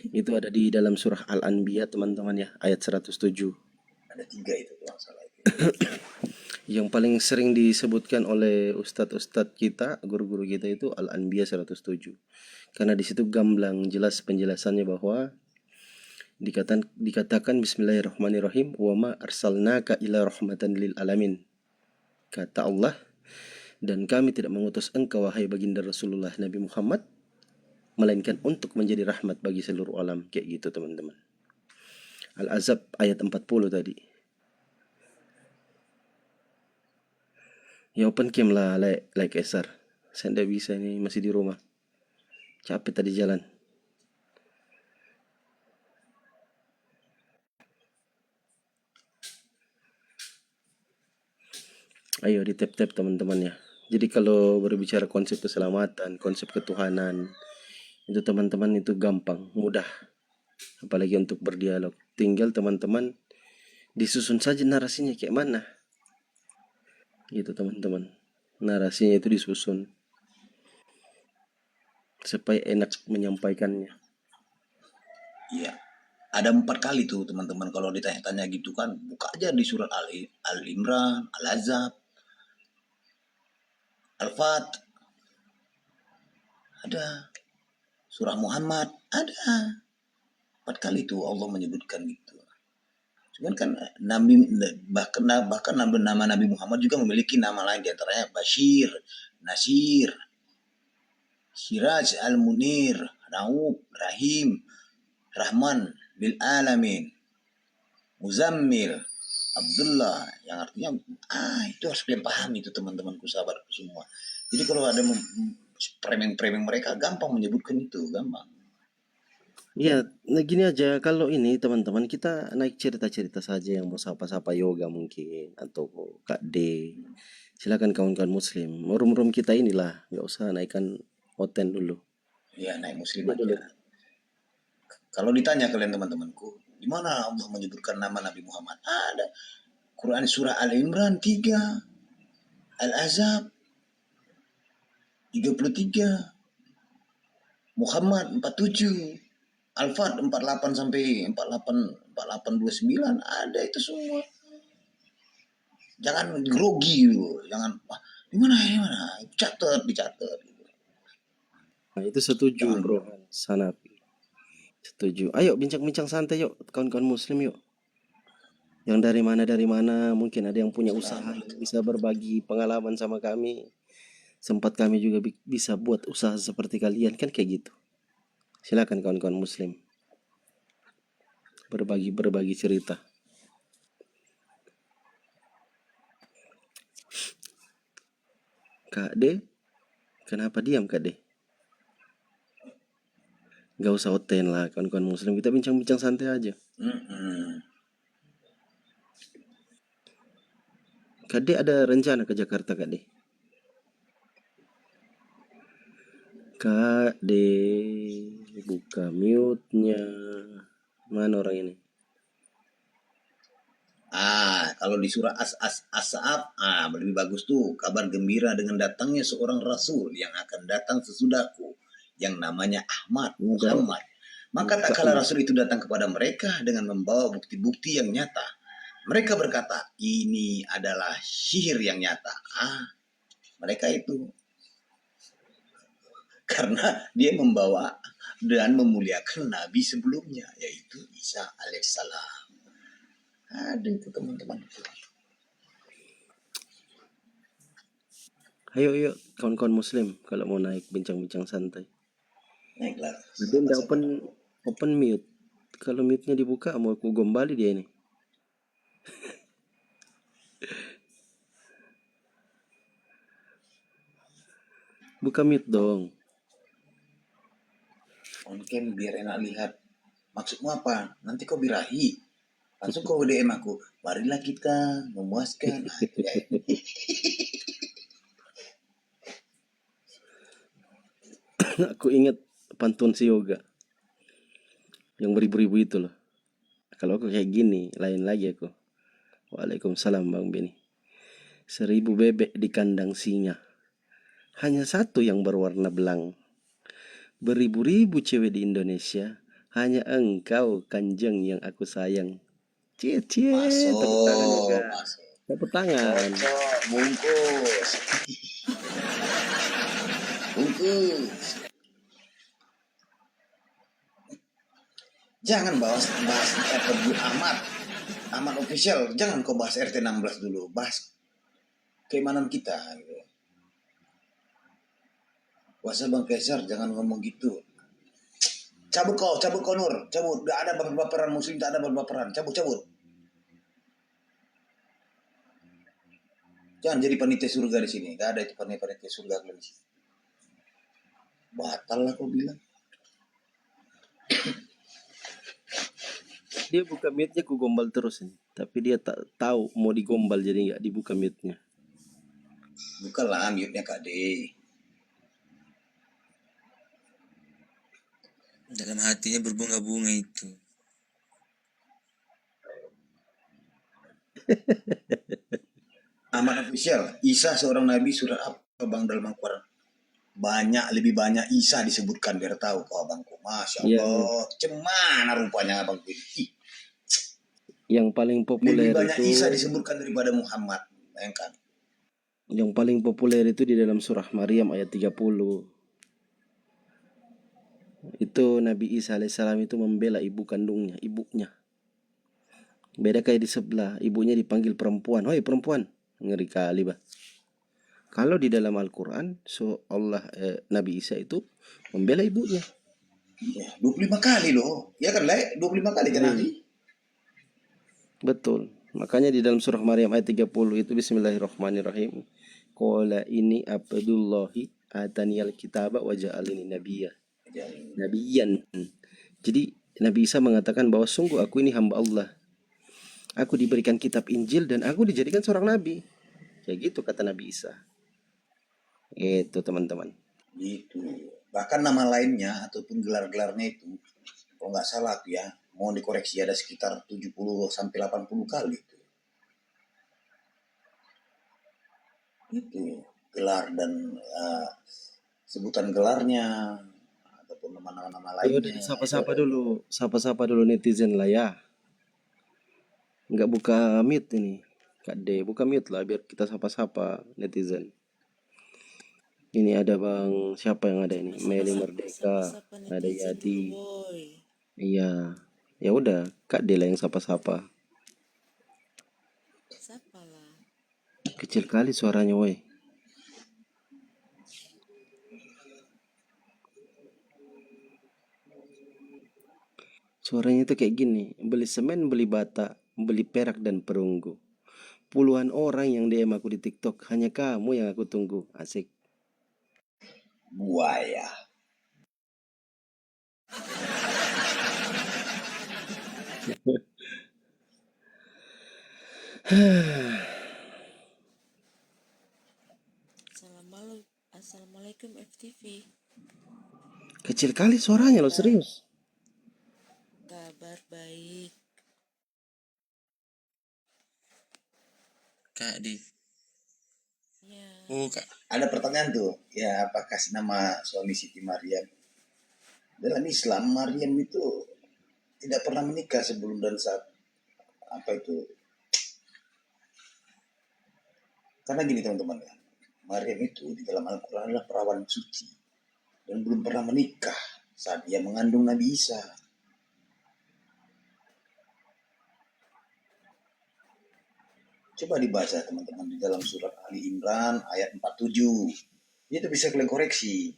Speaker 2: Itu ada di dalam surah Al-Anbiya, teman-teman ya, ayat 107.
Speaker 1: Ada 3 itu kalau nggak salah itu.
Speaker 2: Yang paling sering disebutkan oleh ustadz-ustadz kita, guru-guru kita itu Al-Anbiya 107. Karena di situ gamblang jelas penjelasannya bahwa dikatakan Bismillahirrahmanirrahim, wa ma arsalnaka ila rahmatan lil alamin. Kata Allah, dan kami tidak mengutus engkau wahai baginda Rasulullah Nabi Muhammad melainkan untuk menjadi rahmat bagi seluruh alam. Kayak gitu, teman-teman. Al-Azab ayat 40 tadi. Ya open cam lah, like Esar. Saya tidak bisa ini, masih di rumah. Capek tadi jalan. Ayo di tap-tap teman-teman ya. Jadi kalau berbicara konsep keselamatan, konsep ketuhanan, itu teman-teman itu gampang, mudah. Apalagi untuk berdialog. Tinggal teman-teman disusun saja narasinya kayak mana. Gitu teman-teman. Narasinya itu disusun supaya enak menyampaikannya.
Speaker 1: Iya. Ada 4 kali tuh teman-teman kalau ditanya-tanya gitu kan, buka aja di surat Al-Imran, Al-Ahzab, Al-Fat, ada. Surah Muhammad, ada. 4 kali tuh Allah menyebutkan gitu. Cuman kan bahkan nama Nabi Muhammad juga memiliki nama lain, diantaranya Bashir, Nasir, Siraj, Al-Munir, Raub, Rahim, Rahman, Bil Alamin, Muzammil, Abdullah, yang artinya itu harus kalian paham itu teman-temanku, sahabatku semua. Jadi kalau ada framing mereka gampang menyebutkan itu, gampang.
Speaker 2: Ya, nah gini aja, kalau ini teman-teman kita naik cerita-cerita saja yang mau sapa-sapa yoga mungkin atau Kak D. Silakan kawan-kawan muslim. Rum-rum kita inilah, nggak usah naikkan oten dulu.
Speaker 1: Ya, naik muslim
Speaker 2: Ini dulu.
Speaker 1: aja. Kalau ditanya kalian teman-temanku, di mana Allah menyebutkan nama Nabi Muhammad? Ada. Quran surah Al-Imran 3, Al-Ahzab 33, Muhammad 47, Al-Fat 48 sampai 4829, ada itu semua. Jangan grogi gitu, jangan di mana. Dicatat gitu.
Speaker 2: Nah, itu setuju,
Speaker 1: Jangan
Speaker 2: bro. Sanapi. Setuju. Ayo bincang-bincang santai yuk, kawan-kawan muslim yuk. Yang dari mana, mungkin ada yang punya usaha yang bisa berbagi pengalaman sama kami. Sempat kami juga bisa buat usaha seperti kalian, kan kayak gitu. Silakan kawan-kawan muslim. Berbagi cerita. Kak D, kenapa diam Kak D? Gak usah oten lah kawan-kawan muslim, kita bincang-bincang santai aja. Kak D ada rencana ke Jakarta Kak D? Kak D, buka mute-nya. Mana orang ini?
Speaker 1: Kalau di surah As-Sa'af, lebih bagus tuh, kabar gembira dengan datangnya seorang rasul yang akan datang sesudahku, yang namanya Ahmad Muhammad. Maka tak kala rasul itu datang kepada mereka dengan membawa bukti-bukti yang nyata. Mereka berkata, ini adalah sihir yang nyata. Mereka itu karena dia membawa dan memuliakan nabi sebelumnya, yaitu Isa alaihissalam. Ada itu teman-teman.
Speaker 2: Ayo kawan-kawan muslim, kalau mau naik bincang-bincang santai.
Speaker 1: Naiklah.
Speaker 2: Dia nggak open mute. Kalau mute-nya dibuka mau aku gombali dia ini. Buka mute dong.
Speaker 1: On cam biar enak lihat. Maksudmu apa? Nanti kau birahi Langsung kau DM aku, marilah kita memuaskan. Nah, itu ya.
Speaker 2: Aku ingat pantun si Yoga yang beribu-ribu itu loh. Kalau aku kayak gini, lain lagi aku. Waalaikumsalam Bang Beni. 1000 bebek di kandang singa, hanya satu yang berwarna belang. Beribu-ribu cewek di Indonesia, hanya engkau kanjeng yang aku sayang. Cie cie, tepuk tangan Yoga.
Speaker 1: Masuk.
Speaker 2: Tepuk tangan.
Speaker 1: Cocok, bungkus. Bungkus. Jangan bahas Peduli Ahmad official. Jangan kau bahas RT 16 dulu. Bahas keimanan kita. Gitu. Wasa Bang Kaisar, jangan ngomong gitu. Cabut kau Nur. Cabut. Gak ada baper-baperan muslim, tak ada baper-baperan. Cabut. Jangan jadi panitia surga di sini. Gak ada itu panitia surga di sini. Batal lah kau bilang.
Speaker 2: Dia buka mute-nya ku gombal terus ini. Tapi dia tak tahu mau digombal jadi nggak dibuka mute-nya.
Speaker 1: Bukalah mute-nya Kak D.
Speaker 3: Dalam hatinya berbunga-bunga itu.
Speaker 1: Ahmad official. Isa seorang nabi surat apa Bang dalam Al-Quran? Lebih banyak Isa disebutkan biar tahu kau abangku. Masya
Speaker 2: Yang
Speaker 1: Allah. Cemana rupanya abangku ini.
Speaker 2: yang paling
Speaker 1: Lebih
Speaker 2: populer
Speaker 1: banyak
Speaker 2: itu
Speaker 1: Isa disebutkan daripada Muhammad. Bayangkan.
Speaker 2: yang paling populer itu di dalam surah Maryam ayat 30. Itu Nabi Isa alaihissalam itu membela ibu kandungnya, ibunya. Beda kayak di sebelah, ibunya dipanggil perempuan. Hoi perempuan, ngeri kali bah. Kalau di dalam Al-Quran, Nabi Isa itu membela ibunya.
Speaker 1: Ya, 25 kali loh. Ya kan, Le? 25 kali kan Nabi?
Speaker 2: Betul. Makanya di dalam surah Maryam ayat 30 itu Bismillahirrahmanirrahim. Qala ini Abdullahi ataniyal kitaba wa ja'alini nabiyya. Nabiyan. Jadi Nabi Isa mengatakan bahwa sungguh aku ini hamba Allah. Aku diberikan kitab Injil dan aku dijadikan seorang nabi. Kayak gitu kata Nabi Isa. Itu teman-teman.
Speaker 1: Gitu. Bahkan nama lainnya ataupun gelar-gelarnya itu, kalau nggak salah tuh ya, mohon dikoreksi ada sekitar 70 sampai 80 kali itu. Itu gelar dan sebutan gelarnya ataupun nama-nama
Speaker 2: Ayo
Speaker 1: lainnya.
Speaker 2: udah sapa-sapa dulu netizen lah ya. Nggak buka mute ini. Kak D, buka mute lah biar kita sapa-sapa netizen. Ini ada Bang, siapa yang ada ini? Meli Merdeka,
Speaker 5: Sapa
Speaker 2: ada
Speaker 5: netizen dulu,
Speaker 2: Yadi.
Speaker 5: boy.
Speaker 2: Iya. Ya udah, Kak D lah yang sapa-sapa.
Speaker 5: Sapa lah.
Speaker 2: Kecil kali suaranya, woi. Suaranya itu kayak gini, beli semen, beli bata, beli perak dan perunggu. Puluhan orang yang DM aku di TikTok, hanya kamu yang aku tunggu. Asik.
Speaker 1: Buaya.
Speaker 5: Assalamualaikum FTV.
Speaker 2: Kecil kali suaranya loh, serius.
Speaker 5: Kabar baik.
Speaker 3: Kak Di.
Speaker 5: Ya.
Speaker 3: Oh, Kak.
Speaker 1: Ada pertanyaan tuh, ya apakah nama suami Siti Maryam? Dalam Islam, Maryam itu tidak pernah menikah sebelum dan saat apa itu. Karena gini teman-teman ya, Maryam itu di dalam Al-Quran adalah perawan suci dan belum pernah menikah saat dia mengandung Nabi Isa. Coba dibaca teman-teman di dalam surat Ali Imran ayat 47. Itu bisa kalian koreksi.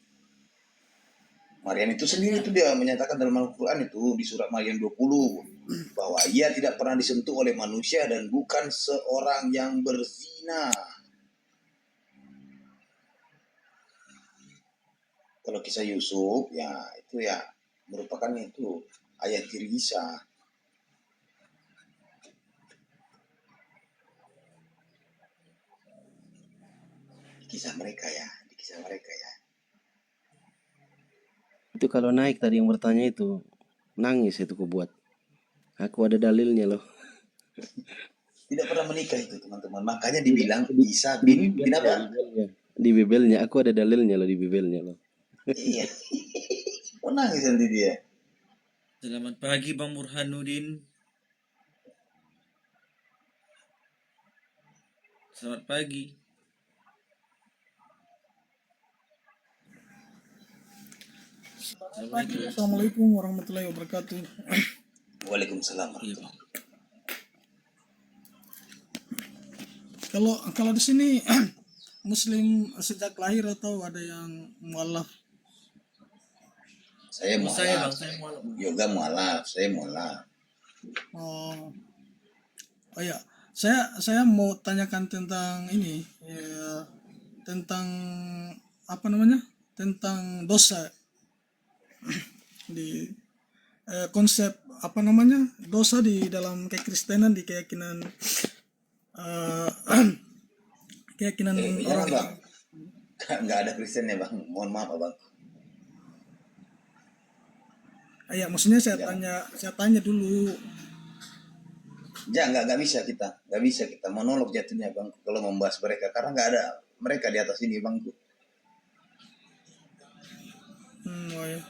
Speaker 1: Maryam itu sendiri itu dia menyatakan dalam Al-Quran itu di surat Maryam 20 bahwa ia tidak pernah disentuh oleh manusia dan bukan seorang yang berzina. Kalau kisah Yusuf ya itu ya merupakan itu ayat diri Isa. kisah mereka ya, di kisah mereka ya.
Speaker 2: Itu kalau naik tadi yang bertanya itu nangis itu ku buat. Aku ada dalilnya loh.
Speaker 1: Tidak pernah menikah itu teman-teman. Makanya dibilang Isa bin apa?
Speaker 2: Di bibelnya aku ada dalilnya loh, di bibelnya loh.
Speaker 1: Iya. Oh, nangis nanti dia.
Speaker 3: Selamat pagi Bang Burhanuddin. Selamat pagi.
Speaker 6: Assalamualaikum warahmatullahi wabarakatuh.
Speaker 1: Waalaikumsalam.
Speaker 3: Iya Bang.
Speaker 6: Kalau di sini Muslim sejak lahir atau ada yang mualaf?
Speaker 1: Saya
Speaker 3: Oh, saya Bang,
Speaker 1: mualaf.
Speaker 3: saya mualaf.
Speaker 1: Yoga mualaf, saya mualaf.
Speaker 6: Oh, oh ya, saya mau tanyakan tentang ini, tentang apa namanya? Tentang dosa di konsep apa namanya? Dosa di dalam kekristenan, di keyakinan eh, keyakinan
Speaker 1: Jangan
Speaker 6: orang.
Speaker 1: bang, nggak ada Kristen ya bang. Mohon maaf bang.
Speaker 6: Ya, maksudnya saya
Speaker 1: Jangan,
Speaker 6: tanya dulu.
Speaker 1: nggak bisa kita, nggak bisa kita monolog jatuhnya bang. Kalau membahas mereka, karena nggak ada mereka di atas ini bang.
Speaker 6: Oh ya.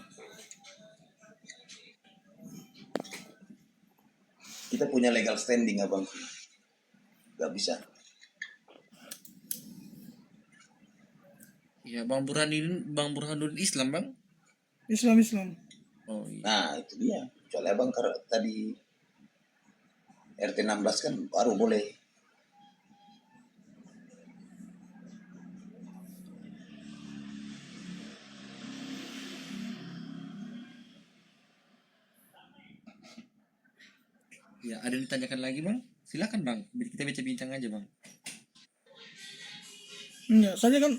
Speaker 1: Kita punya legal standing abang, nggak bisa.
Speaker 3: Iya, Bang Burhanuddin Islam, Bang.
Speaker 6: Islam.
Speaker 3: Oh, iya.
Speaker 1: Nah itu dia. Kecuali abang tadi RT 16 kan baru boleh.
Speaker 3: Ya, ada yang ditanyakan lagi, Bang? Silakan, Bang. Kita bincang aja, Bang.
Speaker 6: Ya, saya kan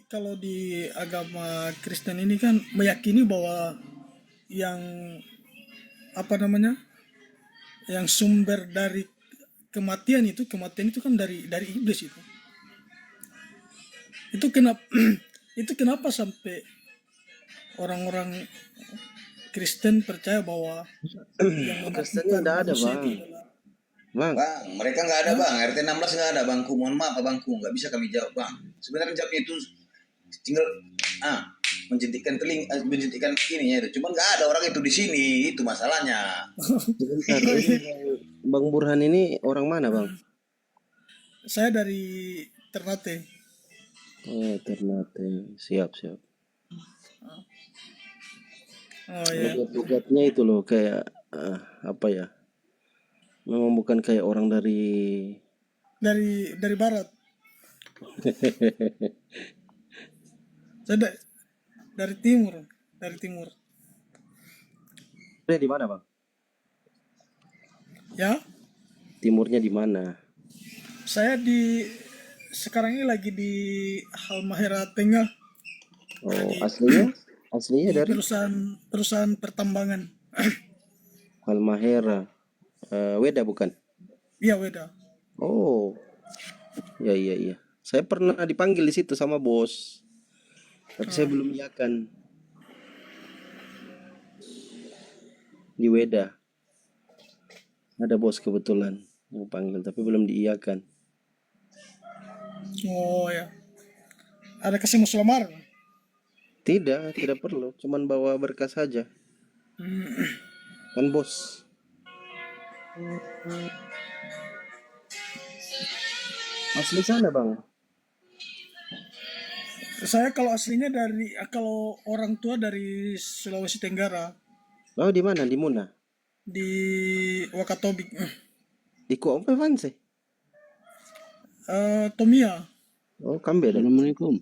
Speaker 6: kalau di agama Kristen ini kan meyakini bahwa yang apa namanya, yang sumber dari kematian itu kan dari iblis itu. Itu kenapa itu kenapa sampai orang-orang Kristen percaya bahwa yang
Speaker 2: Kristennya
Speaker 6: mematikan
Speaker 2: nggak ada
Speaker 6: manusia
Speaker 2: bang.
Speaker 6: itu adalah
Speaker 2: Bang,
Speaker 1: Bang, mereka nggak ada bang. RT 16 nggak ada bangku. Mohon maaf bangku, nggak bisa kami jawab bang. Sebenarnya jawabnya itu tinggal menjentikan ininya itu. Cuman nggak ada orang itu di sini, itu masalahnya.
Speaker 2: sebentar. Ini Bang Burhan ini orang mana bang?
Speaker 6: saya dari Ternate.
Speaker 2: Oh Ternate, siap.
Speaker 6: Oh ya.
Speaker 2: Logatnya itu loh kayak apa ya? Memang bukan kayak orang dari
Speaker 6: Dari barat. Saya dari timur.
Speaker 2: di mana bang?
Speaker 6: Ya,
Speaker 2: Timurnya di mana?
Speaker 6: saya sekarang ini lagi di Halmahera Tengah,
Speaker 2: Oh
Speaker 6: di
Speaker 2: aslinya dari
Speaker 6: perusahaan pertambangan.
Speaker 2: Halmahera, Weda bukan?
Speaker 6: Iya, Weda.
Speaker 2: Oh, iya. Saya pernah dipanggil di situ sama bos, tapi saya belum iakan di Weda. Ada bos kebetulan yang panggil, tapi belum diiakan.
Speaker 6: Oh ya. Ada kasih muslamar.
Speaker 2: Tidak perlu, cuman bawa berkas saja. Kan bos. Asli sana bang.
Speaker 6: Saya kalau aslinya kalau orang tua dari Sulawesi Tenggara,
Speaker 2: Oh di mana? Di Muna?
Speaker 6: di Wakatobi.
Speaker 2: Di Kuala sih.
Speaker 6: Tomia.
Speaker 2: Oh kambe. Assalamualaikum.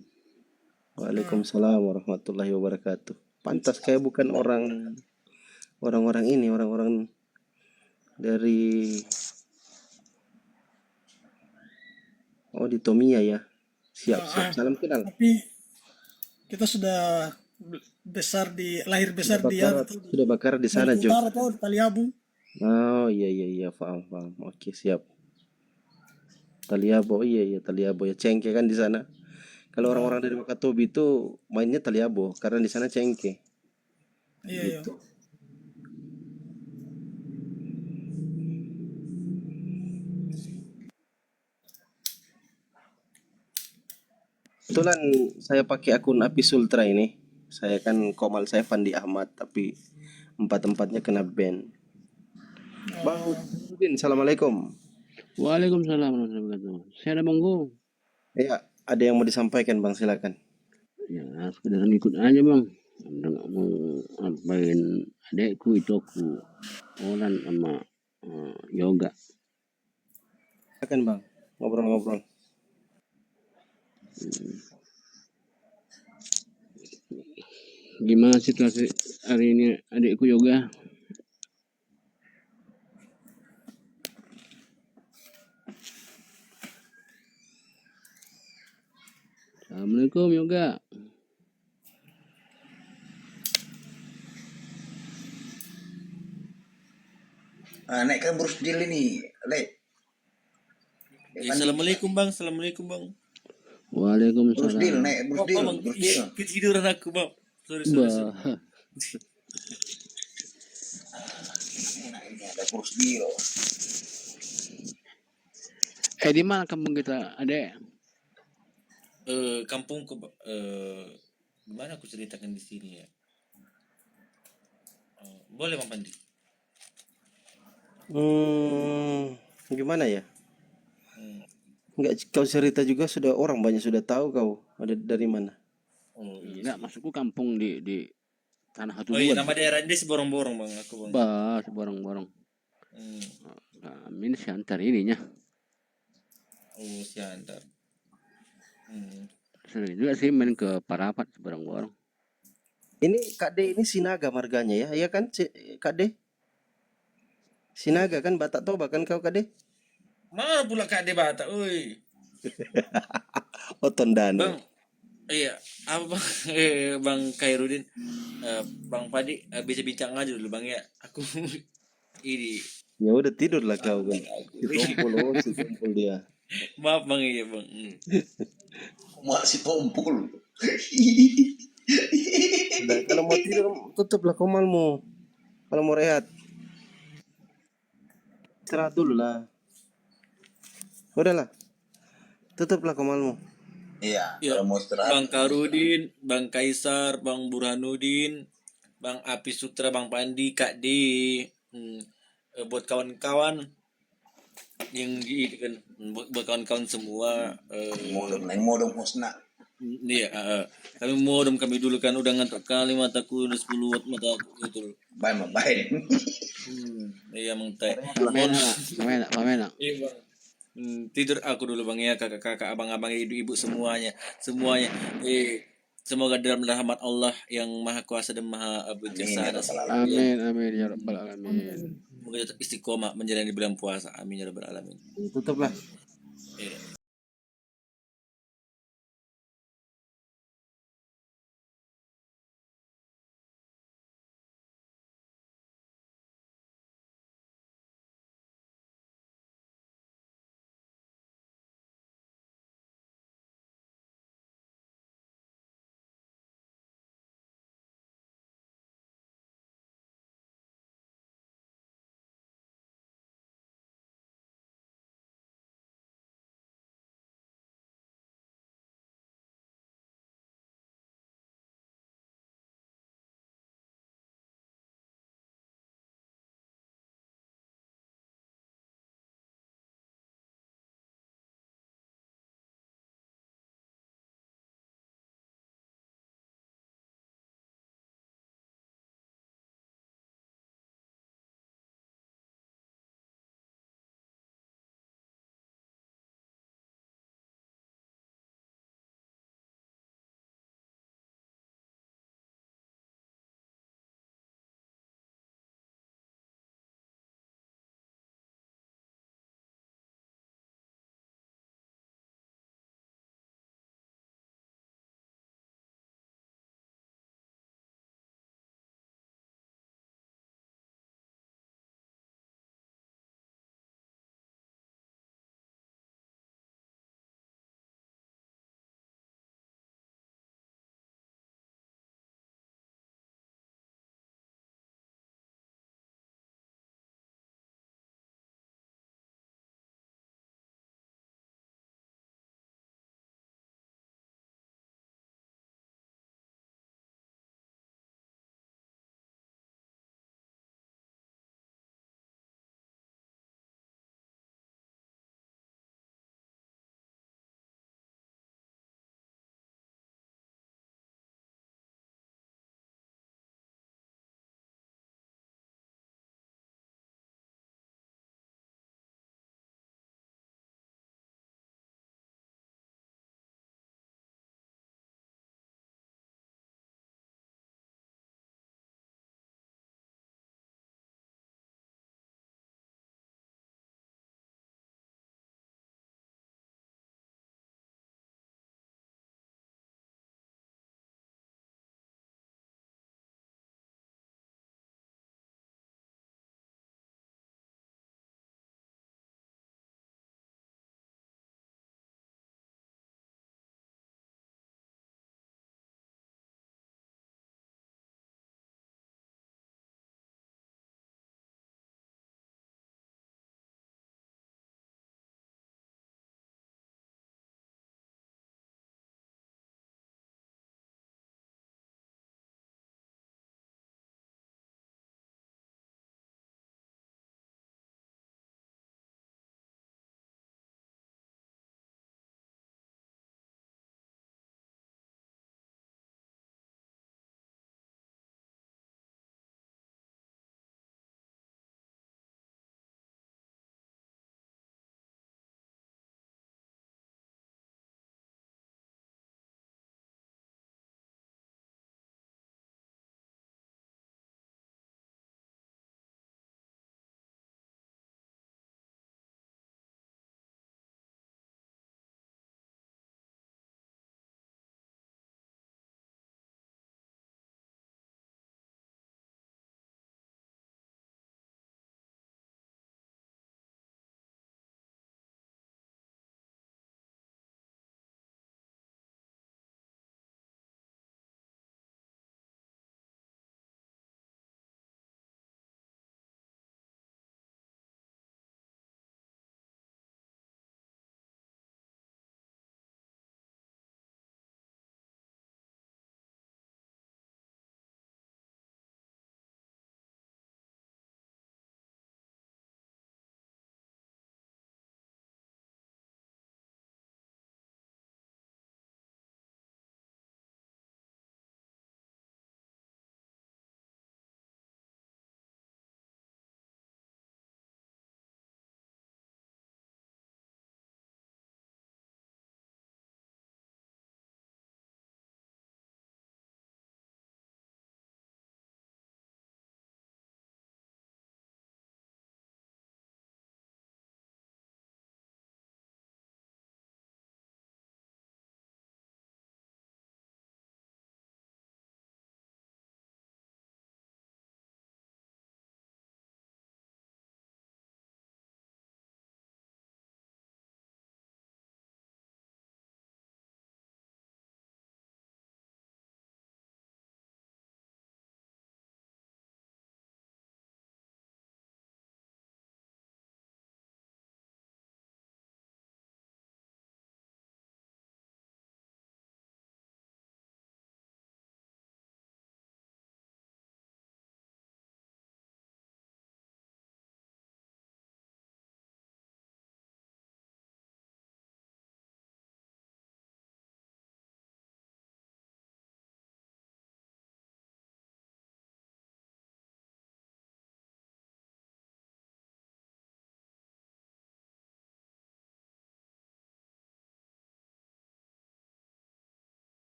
Speaker 2: Waalaikumsalam warahmatullahi wabarakatuh. Pantas kayak bukan orang-orang ini, orang-orang dari di Tomia ya. Siap. Salam kenal.
Speaker 6: Tapi kita sudah lahir besar di
Speaker 2: Sudah bakar di sana
Speaker 6: Maluku
Speaker 2: juga.
Speaker 6: Utara atau di Taliabu.
Speaker 2: Oh iya paham. Oke siap. Taliabo, iya Taliabo ya, cengke kan di sana. Kalau orang-orang dari Wakatobi itu mainnya Taliabo karena di sana cengke.
Speaker 6: Iya, iya.
Speaker 2: Gitu. Kebetulan saya pakai akun Apis Ultra ini. Saya kan komal saya Fandi Ahmad, tapi empat-empatnya kena ban. Bang Udin, assalamualaikum.
Speaker 7: Waalaikumsalam warahmatullahi wabarakatuh. Saya ada Banggo.
Speaker 2: Ya, ada yang mau disampaikan Bang, silakan.
Speaker 7: Ya, sekedar ikut aja Bang. Anda nggak mau ngapain adekku itu aku orang sama yoga.
Speaker 2: Silakan Bang, ngobrol-ngobrol.
Speaker 7: Gimana situasi hari ini adekku yoga? Assalamualaikum yoga.
Speaker 1: Naik kan Bruce Deal ini, Le.
Speaker 3: Assalamualaikum bang, assalamualaikum bang.
Speaker 1: Bruce Deal,
Speaker 7: Waalaikumsalam.
Speaker 1: naik Bruce Deal,
Speaker 3: bang,
Speaker 1: Bruce Deal.
Speaker 3: ketiduran aku bang. Sorry.
Speaker 7: Bah,
Speaker 1: Nah, ini ada Bruce Deal.
Speaker 7: di mana kampung kita adek?
Speaker 3: Kampungku, gimana aku ceritakan di sini ya? Boleh bang Pandi?
Speaker 2: Gimana ya?
Speaker 3: Hmm.
Speaker 2: Enggak, kau cerita juga sudah orang banyak sudah tahu kau ada dari mana.
Speaker 3: Oh iya.
Speaker 7: Enggak, masukku kampung di tanah
Speaker 3: Oh iya,
Speaker 7: Hatubuan.
Speaker 3: nama daerah ini Borong-Borong bang, aku bang.
Speaker 7: Bah, seborong-borong. Ini siantar ininya.
Speaker 3: Oh siantar.
Speaker 7: Sering juga sih main ke Parapat seborong-borong.
Speaker 2: Ini Kak D ini Sinaga marganya ya, iya kan Kak D? Sinaga kan, Batak Toba kan kau Kak D?
Speaker 3: Mana pula Kak Debata, oi.
Speaker 2: Oh Tondano.
Speaker 3: Bang, iya, apa bang? Bang Khairudin, Bang Padi, bisa bincang aja dulu bang ya. Aku ini,
Speaker 2: Ya udah tidur lah kau kan. Si tumpul dia.
Speaker 3: maaf bang iya bang.
Speaker 1: Masih tumpul.
Speaker 2: Udah, kalau mau tidur tutuplah komalmu. Kalau mau rehat, istirahat dulu lah. Udahlah, tutuplah komalmu.
Speaker 1: Iya,
Speaker 3: Ya,
Speaker 1: kalau mau istirahat.
Speaker 3: Bang Karudin, Bang Kaisar, Bang Burhanuddin, Bang Apis Sutra, Bang Pandi, Kak D, buat kawan-kawan yang gitu kan, buat kawan-kawan semua.
Speaker 1: Modem hosna.
Speaker 3: Iya, kami modem kami dulu kan udah ngantuk kali mataku udah 10 watt mataku gitu.
Speaker 1: Baik.
Speaker 3: Iya mentai.
Speaker 7: Pamena.
Speaker 3: Iya bang. Tidur aku dulu bang ya, kakak-kakak, abang-abang, ibu-ibu semuanya. Semoga dalam rahmat Allah yang maha kuasa dan maha bijaksana.
Speaker 7: Amin ya rabbal alamin.
Speaker 3: Semoga tetap istiqomah menjalani bulan puasa. Amin ya rabbal alamin.
Speaker 2: Tutuplah.
Speaker 3: Iya.